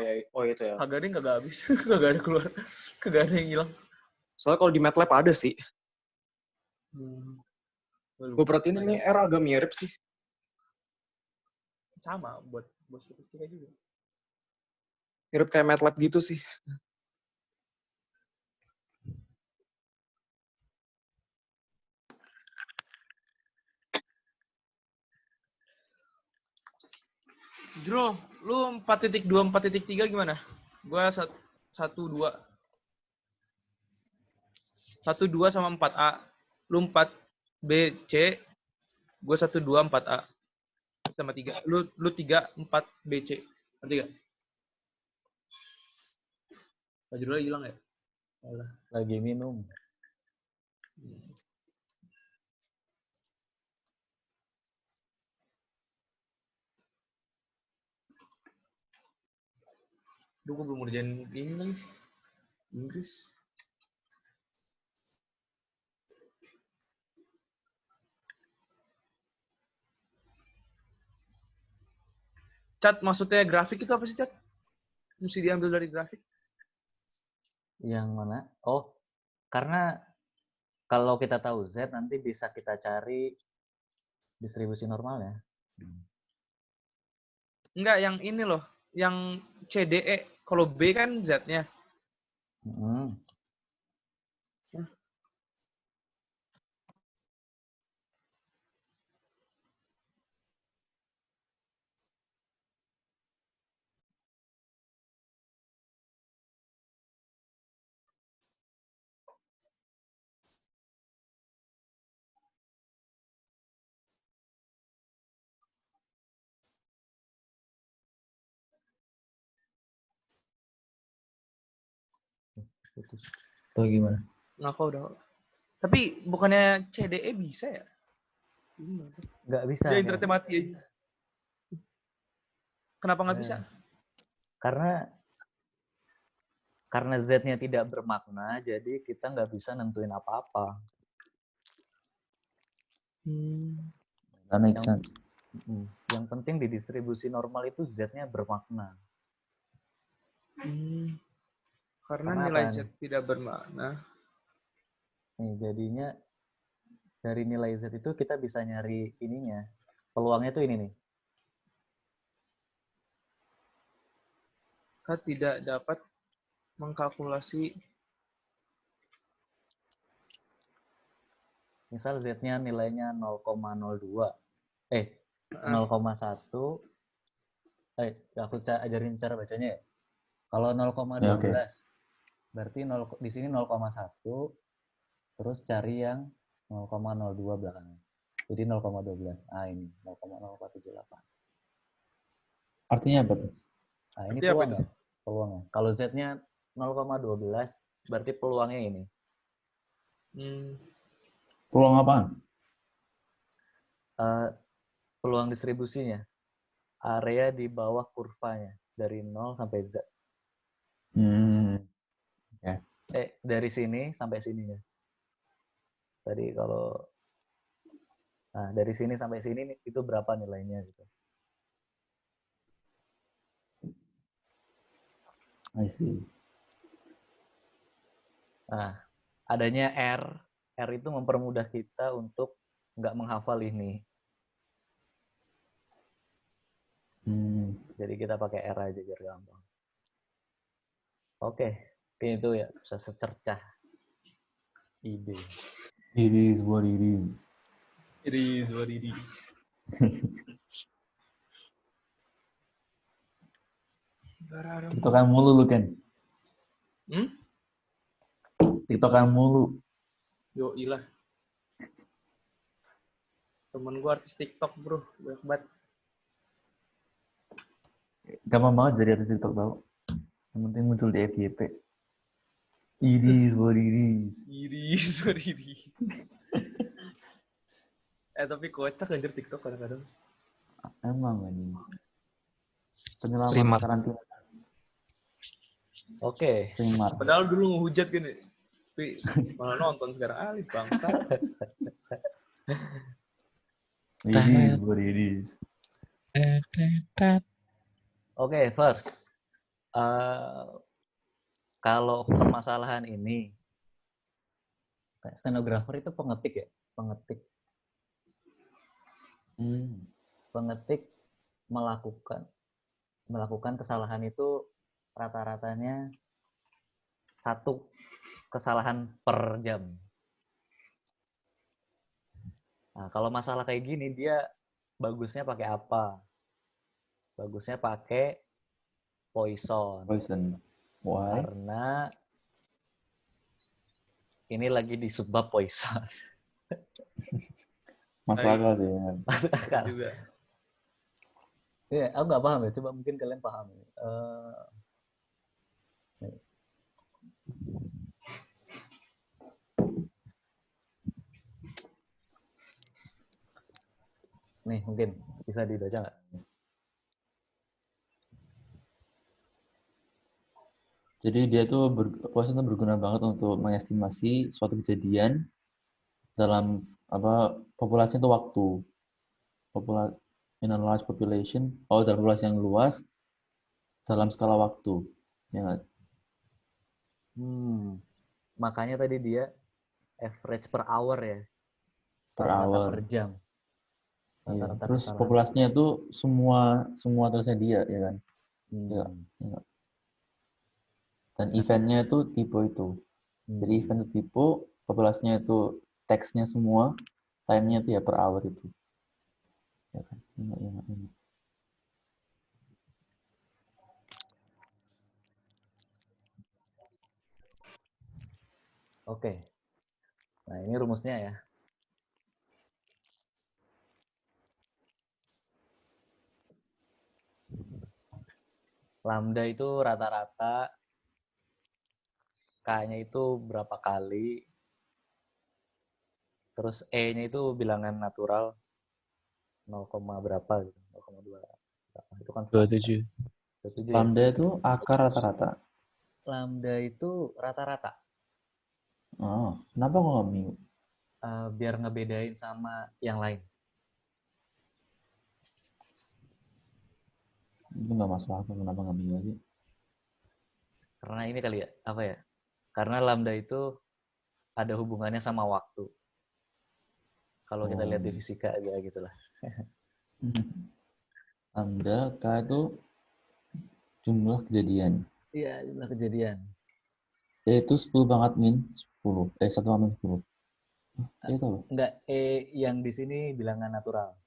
ya, itu ya. Kagak ada yang kagak habis. Kagak ada keluar. Kagak ada yang hilang. Soalnya kalau di MATLAB ada sih. Gue perhatiin ini R agak mirip sih. Sama buat statistika juga. Mirip kayak MATLAB gitu sih. Jro, lu 4.2, 4.3 gimana? Gua 1, 2. 1, 2 sama 4A. Lu 4B, C. Gua 1, 2, 4A. Sama 3. Lu 3, 4B, C. Ngerti gak? Judulnya hilang ya? Alah. Lagi minum. Duh, gue belum ngerjain ini lagi. Inggris. Cat, maksudnya grafik itu apa sih, Cat? Mesti diambil dari grafik. Yang mana? Oh, karena kalau kita tahu Z, nanti bisa kita cari distribusi normalnya. Enggak, yang ini loh. Yang CDE. Kalau B kan Z-nya. putus. Atau gimana? Nggak kok udah. Tapi bukannya CDE bisa ya? Gimana? Nggak bisa. Dia Ken. internetnya mati aja. Kenapa nggak Ya. bisa? Karena Z-nya tidak bermakna, jadi kita nggak bisa nentuin apa-apa. That makes Yang, sense. yang penting di distribusi normal itu Z-nya bermakna. Karena Karena nilai apa Z tidak bermakna. Nih, jadinya dari nilai Z itu kita bisa nyari ininya. Peluangnya tuh ini nih. Kita tidak dapat mengkalkulasi. Misal Z-nya nilainya 0,02. 0,1. Aku ajarin cara bacanya ya. Kalau 0,12, Ya, oke. berarti di sini 0,1, terus cari yang 0,02 belakangnya. Jadi 0,12. Ini 0,078. Artinya apa tuh? Nah, ini Artinya apa peluangnya. Peluangnya. Kalau Z-nya 0,12, berarti peluangnya ini. Peluang apaan? Peluang distribusinya. Area di bawah kurvanya. Dari 0 sampai Z. Ya. Dari sini sampai sini ya. Tadi kalau dari sini sampai sini itu berapa nilainya gitu. I see. Nah, adanya R itu mempermudah kita untuk nggak menghafal ini. Jadi kita pakai R aja biar gampang. Oke, itu ya bisa secercah ide. It is what it is. It is what it is. TikTokan mulu lu, Ken. TikTokan mulu. Yo, ilah. Temen gue artis TikTok, bro. Banyak banget. Gampang banget jadi artis TikTok tau. Yang penting muncul di FYP. It is what it is. It is what it is. Tapi kocak anjir TikTok kadang-kadang. Emang ini. Penyelamat Primat. karantina. Oke. Primar. Padahal dulu ngehujat gini. Tapi malah nonton sekarang. Bangsa. It is what it is. Oke, first. Kalau permasalahan ini, stenografer itu pengetik ya? Pengetik melakukan kesalahan itu rata-ratanya 1 kesalahan per jam. Nah, kalau masalah kayak gini dia bagusnya pakai apa? Bagusnya pakai Poisson. Why? Karena ini lagi di subbab Poisson. Masuk akal sih. Masuk akal. Juga. Iya, aku nggak paham ya. Coba mungkin kalian paham. Nih, mungkin bisa dibaca nggak? Jadi dia tuh Poisson tuh berguna banget untuk mengestimasi suatu kejadian dalam populasi itu waktu. In a large population, dalam populasi yang luas dalam skala waktu. Ya nggak? Makanya tadi dia average per hour ya. Per Rata-rata hour. per jam. Iya. Terus populasinya itu semua tulisnya dia, ya kan? Ya. Dan eventnya itu tipe itu. Jadi event itu tipe, populasinya itu teksnya semua, time-nya itu ya per hour itu. Ya kan? Ingat. Oke. Nah, ini rumusnya ya. Lambda itu rata-rata K-nya itu berapa kali, terus E-nya itu bilangan natural 0, berapa gitu, 0,2 berapa. Itu kan standar. 27. 27 ya. Lambda itu akar rata-rata. Lambda itu rata-rata. Oh, kenapa kok nggak mu? Biar ngebedain sama yang lain. Itu nggak masuk akal, kenapa nggak mu aja? Karena ini kali ya, apa ya? Karena lambda itu ada hubungannya sama waktu. Kalau kita lihat di fisika agak gitulah. Lambda K itu jumlah kejadian. Iya, jumlah kejadian. Yaitu 10 pangkat min 10. 1 min 10. Itu apa? Enggak, E yang di sini bilangan natural.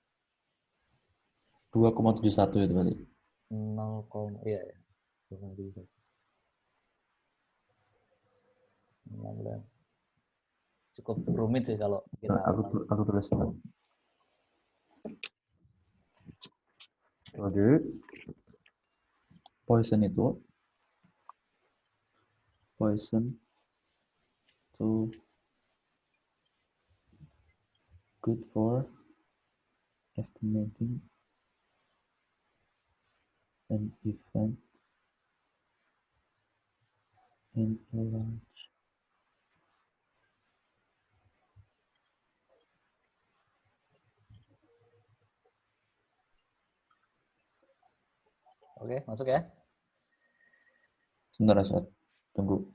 2,71 itu berarti. 0, iya ya. 0,7. 16. Cukup rumit sih kalau kita Aku tulis. Jadi poison itu good for estimating an event in a large Oke, masuk ya. sebentar saat tunggu.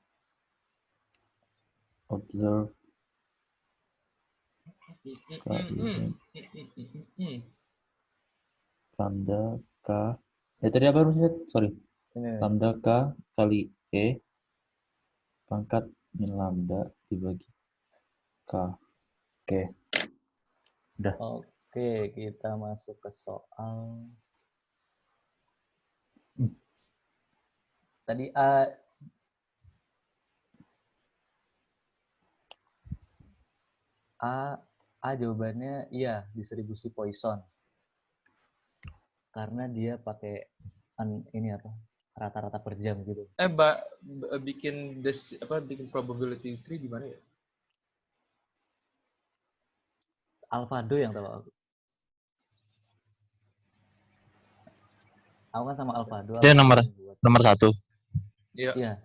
Observe lambda K. Tadi apa maksudnya? Sorry. Ini. Lambda K kali E pangkat min lambda dibagi K. Oke. Udah. Oke, kita masuk ke soal. Tadi A jawabannya iya, distribusi Poisson. Karena dia pakai ini apa? Rata-rata per jam gitu. Bikin bikin probability tree gimana ya? Alfado yang tahu aku. Aku kan sama Alfado. Itu nomor 1. Iya. Iya.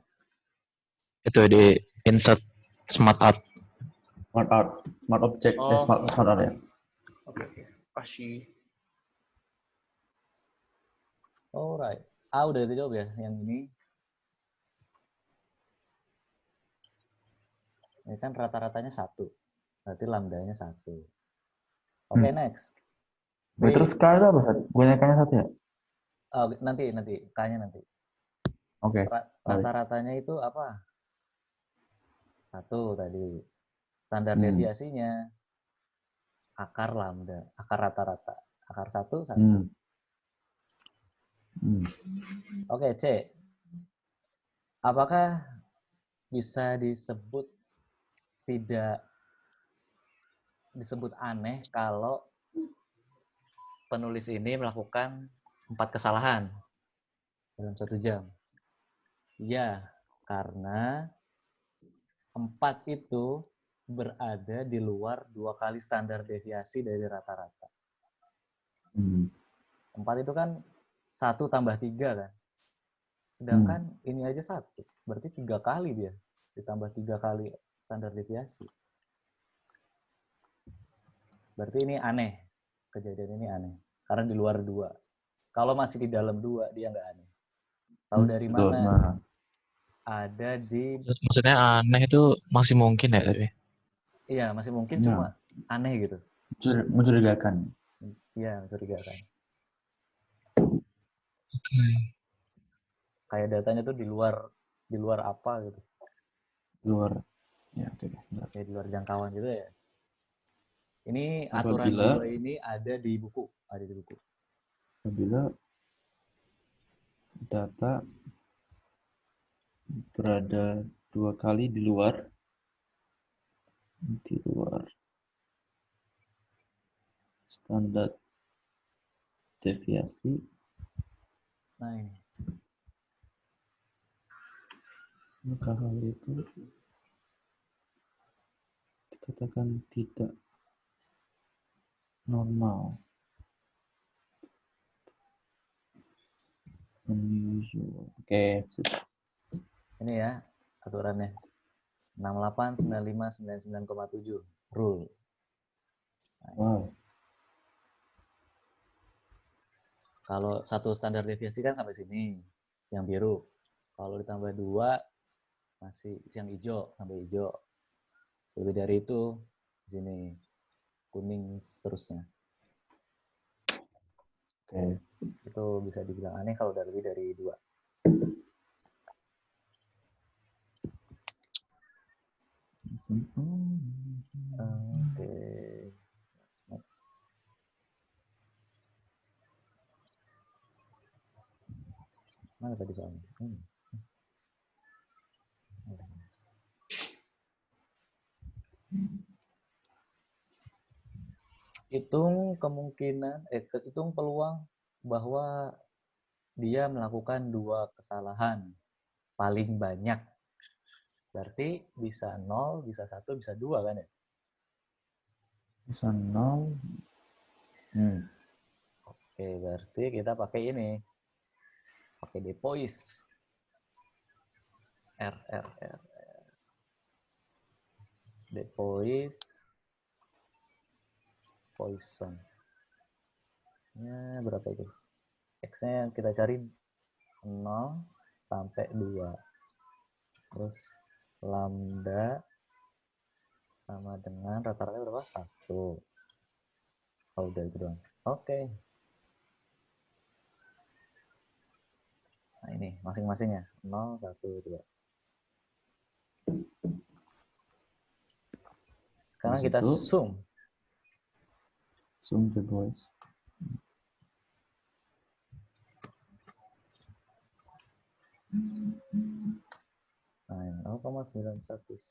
Itu di insert smart art. Smart object. Smart art ya. Oke. Kasih. Alright. Udah dijawab ya yang ini. Ini kan rata-ratanya 1. Berarti lambdanya 1. Oke, next. Terus K itu apa? Bukannya K-nya 1 ya? Nanti. K-nya nanti. Oke. Rata-ratanya itu apa? 1 tadi. Standar deviasinya. Akar lambda. Akar rata-rata. Akar 1, 1. Oke, C. Apakah bisa disebut aneh kalau penulis ini melakukan 4 kesalahan dalam 1 jam? Ya, karena 4 itu berada di luar 2 kali standar deviasi dari rata-rata. 4 itu kan 1 tambah 3 kan. Sedangkan ini aja 1. Berarti 3 kali dia. Ditambah 3 kali standar deviasi. Berarti ini aneh. Kejadian ini aneh. Karena di luar 2. Kalau masih di dalam 2, dia nggak aneh. Tahu dari mana? Ada di... Maksudnya aneh itu masih mungkin ya tapi? Iya, masih mungkin cuma aneh gitu. Mencurigakan. Iya, mencurigakan. Okay. Kayak datanya tuh di luar apa gitu. Luar. Ya, oke. Kayak di luar jangkauan gitu ya. Ini aturan 2 ini ada di buku. Apabila data berada 2 kali di luar standar deviasi. Nah ini. maka hal itu dikatakan tidak normal, unusual. Oke, sip. Ini ya aturannya. 68, 95, 99,7 rule. Wow. Kalau satu standar deviasi kan sampai sini, yang biru. Kalau ditambah 2, masih yang hijau, sampai hijau. Lebih dari itu, di sini kuning seterusnya. Oke. Itu bisa dibilang aneh kalau udah lebih dari 2. Oke. Next. Mana tadi soalnya? Hitung kemungkinan, hitung peluang bahwa dia melakukan 2 kesalahan paling banyak. Berarti bisa 0, bisa 1, bisa 2 kan ya? Bisa 0. Oke, berarti kita pakai ini. Pakai depois. R. Depois. Poisson. Ya, berapa itu? X-nya kita cari 0 sampai 2. Terus lambda sama dengan rata-rata berapa? 1. Oh, udah itu doang. Oke. Nah, ini masing-masingnya. 0, 1, 2. Sekarang kita zoom. Zoom the boys. Nah, 0,91996.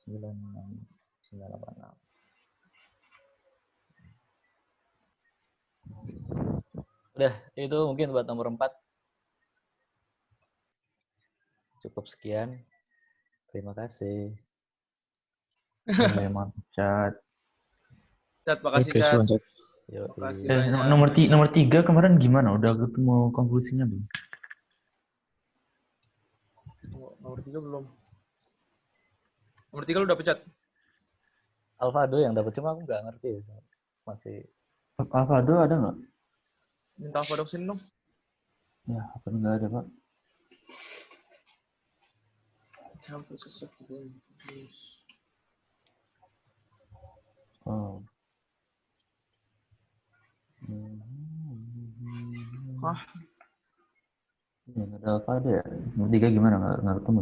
Udah, itu mungkin buat nomor 4. Cukup sekian. Terima kasih. Mantap, Chat. Chat, makasih Oke, Chat. Suan, Chat. Makasih Eh, banyak. nomor 3 kemarin gimana? Udah ketemu konklusinya belum? Nomor 3 belum. Nomor 3 lu udah pecat? Alvado yang dapat, cuma aku nggak ngerti. Masih. Alvado ada nggak? Minta Alvado sini dong. Ya, apa nggak ada, Pak? Campur sesek gitu. Oh. Hah? Ya, nggak ada Alvado ya? Nomor 3 gimana? Nggak ketemu.